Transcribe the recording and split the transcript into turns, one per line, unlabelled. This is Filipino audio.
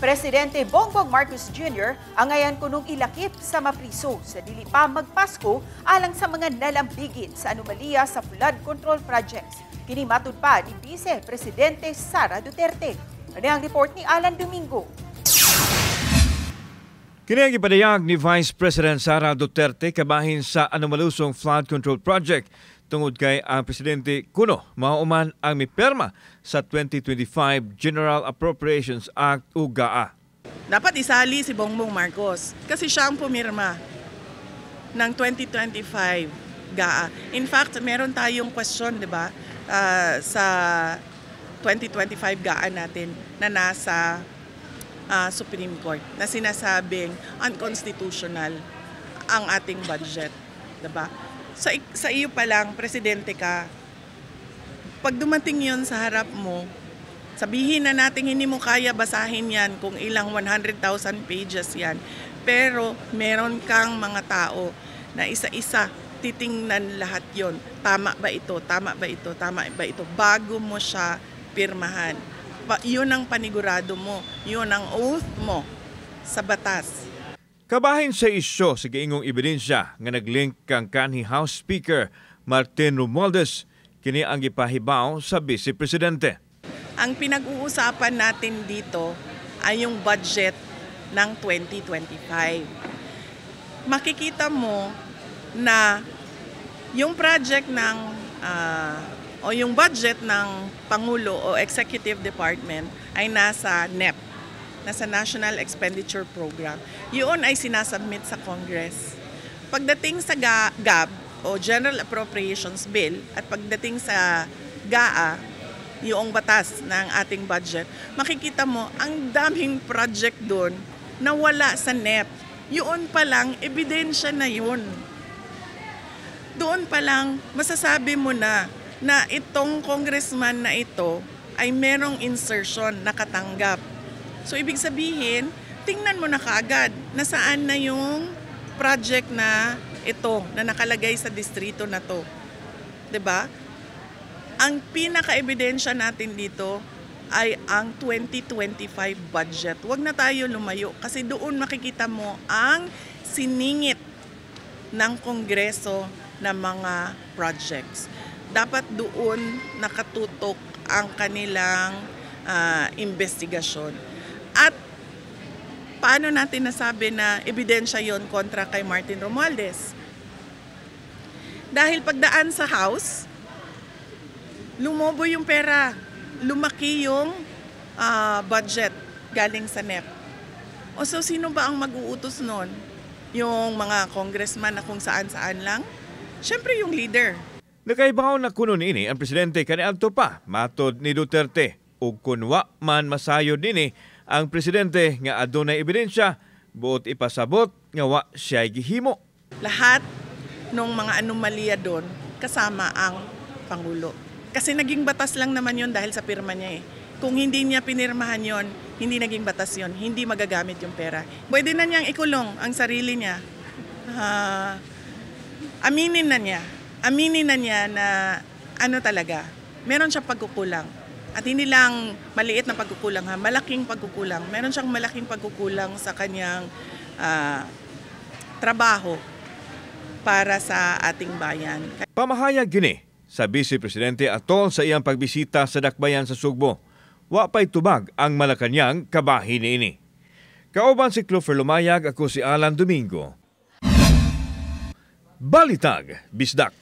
Presidente Bongbong Marcos Jr. ang ngayon kunong ilakip sa mapriso sa dili pa magpasko alang sa mga nalambigit sa anomalya sa flood control projects. Kini matud pa ni Vice Presidente Sara Duterte. Ano ang report ni Alan Domingo?
Kini ang ipadayag ni Vice President Sara Duterte kabahin sa anomalusong flood control project tungod kay ang Presidente kuno mauman ang miperma sa 2025 General Appropriations Act o GAA.
Dapat isali si Bongbong Marcos kasi siya ang pumirma ng 2025 GAA. In fact, meron tayong question, di ba, sa 2025 GAA natin na nasa Supreme Court na sinasabing unconstitutional ang ating budget, di ba? Sa iyo pa lang, presidente ka, pag dumating yon sa harap mo, sabihin na natin hindi mo kaya basahin yan kung ilang 100,000 pages yan. Pero meron kang mga tao na isa-isa titingnan lahat yon. Tama ba ito? Tama ba ito? Tama ba ito? Bago mo siya pirmahan. Yun ang panigurado mo. Yun ang oath mo sa batas.
Kabahin sa isyo sa giingong ebidensya nga naglink kang kanhi House Speaker Martin Romualdez kini ang gipahibaw sa Vice Presidente.
Ang pinag-uusapan natin dito ay yung budget ng 2025. Makikita mo na yung project ng o yung budget ng Pangulo o Executive Department ay nasa NEP. Nasa National Expenditure Program. Yun ay sinasubmit sa Congress. Pagdating sa GAB o General Appropriations Bill at pagdating sa GAA, yung batas ng ating budget, makikita mo ang daming project doon na wala sa NEP. Yun pa lang, ebidensya na yun. Doon pa lang, masasabi mo na itong congressman na ito ay merong insertion na katanggap. So, ibig sabihin, tingnan mo na kaagad na saan na yung project na ito na nakalagay sa distrito na to. 'Di ba? Ang pinaka-ebidensya natin dito ay ang 2025 budget. Huwag na tayo lumayo kasi doon makikita mo ang siningit ng Kongreso na mga projects. Dapat doon nakatutok ang kanilang investigasyon. At paano natin nasabi na ebidensya yon kontra kay Martin Romualdez? Dahil pagdaan sa House, lumobo yung pera, lumaki yung budget galing sa NEP. O so sino ba ang mag-uutos nun? Yung mga congressman na kung saan-saan lang? Siyempre yung leader.
Nakaibaw na kuno ini ang Presidente kaniadto pa, matod ni Duterte. Ug kunwa man masayod nini ang Presidente nga adunay ebidensya, buot ipasabot nga wa siya'y gihimo.
Lahat ng mga anomalya doon kasama ang Pangulo. Kasi naging batas lang naman yon dahil sa pirma niya eh. Kung hindi niya pinirmahan yon, hindi naging batas yon, hindi magagamit yung pera. Pwede na niyang ikulong ang sarili niya. Aminin na niya na ano talaga, meron siya pagkukulang. At hindi lang maliit na pagkukulang, malaking pagkukulang. Meron siyang malaking pagkukulang sa kanyang trabaho para sa ating bayan.
Pamahayag gini sa Vice Presidente atol sa iyang pagbisita sa dakbayan sa Sugbo. Wa pa'y tubag ang Malacañang kabahin niini. Kauban si Clover Lumayag, ako si Alan Domingo. Balitag, Bisdak.